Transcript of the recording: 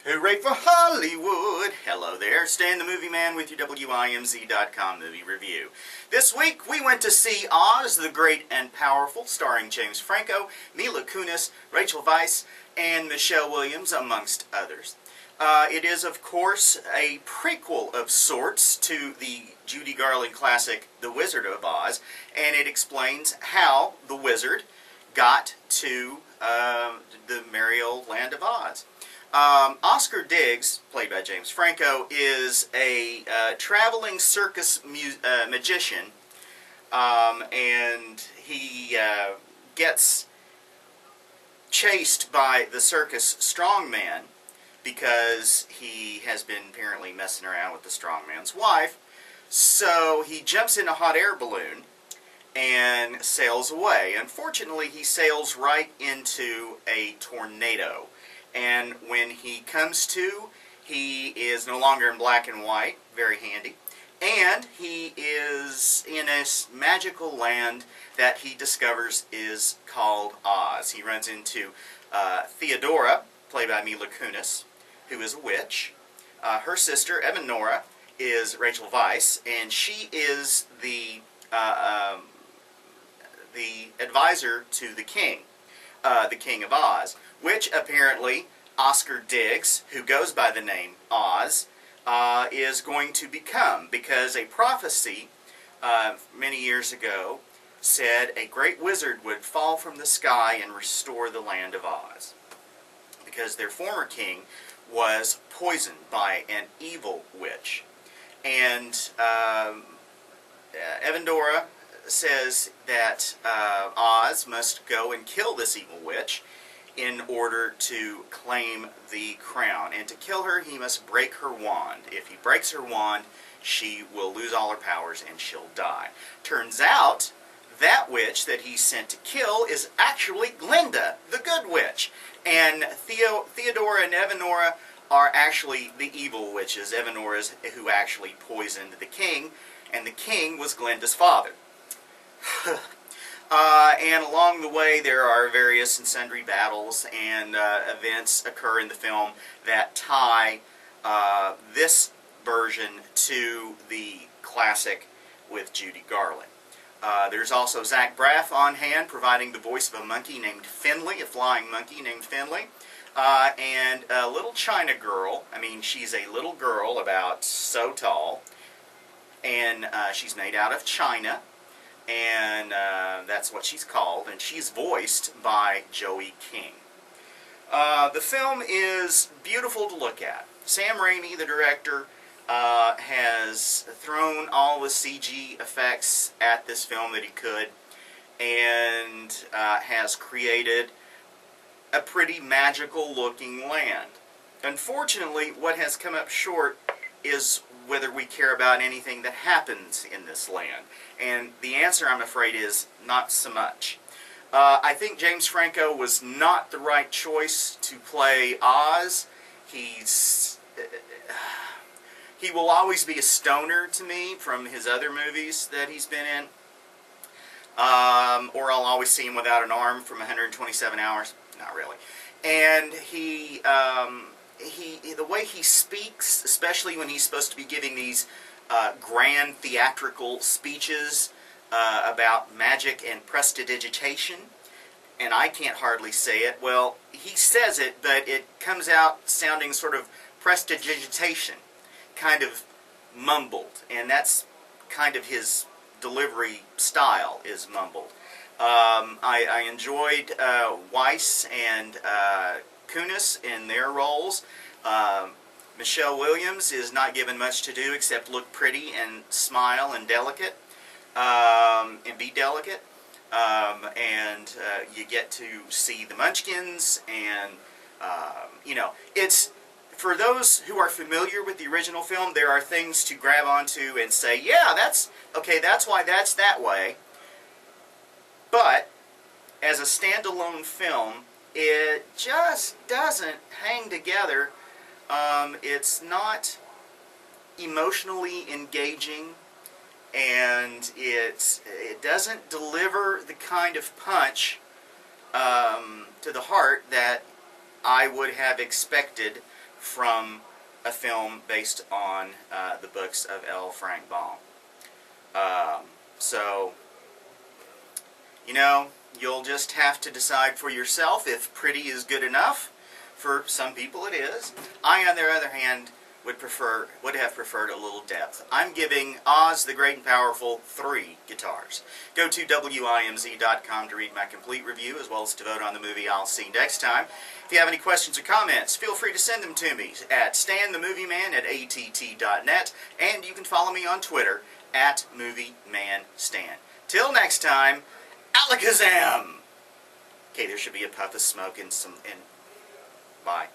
Hooray for Hollywood! Hello there, Stan the Movie Man with your WIMZ.com movie review. This week we went to see Oz the Great and Powerful, starring James Franco, Mila Kunis, Rachel Weisz, and Michelle Williams, amongst others. It is, of course, a prequel of sorts to the Judy Garland classic, The Wizard of Oz, and it explains how the wizard got to the merry old land of Oz. Oscar Diggs, played by James Franco, is a traveling circus magician, and he gets chased by the circus strongman because he has been apparently messing around with the strongman's wife. So he jumps in a hot air balloon and sails away. Unfortunately, he sails right into a tornado. And when he comes to, he is no longer in black and white, very handy, and he is in a magical land that he discovers is called Oz. He runs into Theodora, played by Mila Kunis, who is a witch. Her sister, Evanora, is Rachel Weisz, and she is the advisor to the king of Oz, which apparently Oscar Diggs, who goes by the name Oz, is going to become, because a prophecy many years ago said a great wizard would fall from the sky and restore the land of Oz, because their former king was poisoned by an evil witch. And Evanora says that Oz must go and kill this evil witch in order to claim the crown. And to kill her, he must break her wand. If he breaks her wand, she will lose all her powers and she'll die. Turns out, that witch that he's sent to kill is actually Glinda, the good witch. And Theodora and Evanora are actually the evil witches. Evanora's who actually poisoned the king, and the king was Glinda's father. And along the way there are various and sundry battles and events occur in the film that tie this version to the classic with Judy Garland. There's also Zach Braff on hand, providing the voice of a monkey named Finley, a flying monkey named Finley, and a little China girl. I mean, she's a little girl about so tall, and she's made out of china. And that's what she's called, and she's voiced by Joey King. The film is beautiful to look at. Sam Raimi, the director, has thrown all the CG effects at this film that he could, and has created a pretty magical looking land. Unfortunately, what has come up short is whether we care about anything that happens in this land. And the answer, I'm afraid, is not so much. I think James Franco was not the right choice to play Oz. He will always be a stoner to me from his other movies that he's been in. Or I'll always see him without an arm from 127 Hours. Not really. And the way he speaks, especially when he's supposed to be giving these grand theatrical speeches about magic and prestidigitation, and I can't hardly say it. Well, he says it, but it comes out sounding sort of prestidigitation, kind of mumbled, and that's kind of his delivery style, is mumbled. I enjoyed Weisz and Kunis in their roles. Michelle Williams is not given much to do except look pretty and smile and delicate, and be delicate. And you get to see the Munchkins, and it's, for those who are familiar with the original film, there are things to grab onto and say, yeah, that's okay, that's why that's that way. But as a standalone film, it just doesn't hang together. It's not emotionally engaging, and it doesn't deliver the kind of punch to the heart that I would have expected from a film based on the books of L. Frank Baum. So, you know, you'll just have to decide for yourself if pretty is good enough. For some people it is. I, on the other hand, would have preferred a little depth. I'm giving Oz the Great and Powerful 3 guitars. Go to WIMZ.com to read my complete review, as well as to vote on the movie I'll see next time. If you have any questions or comments, feel free to send them to me at stanthemovieman@att.net, and you can follow me on Twitter at MovieManStan. Till next time, Alakazam! Okay, there should be a puff of smoke and bye.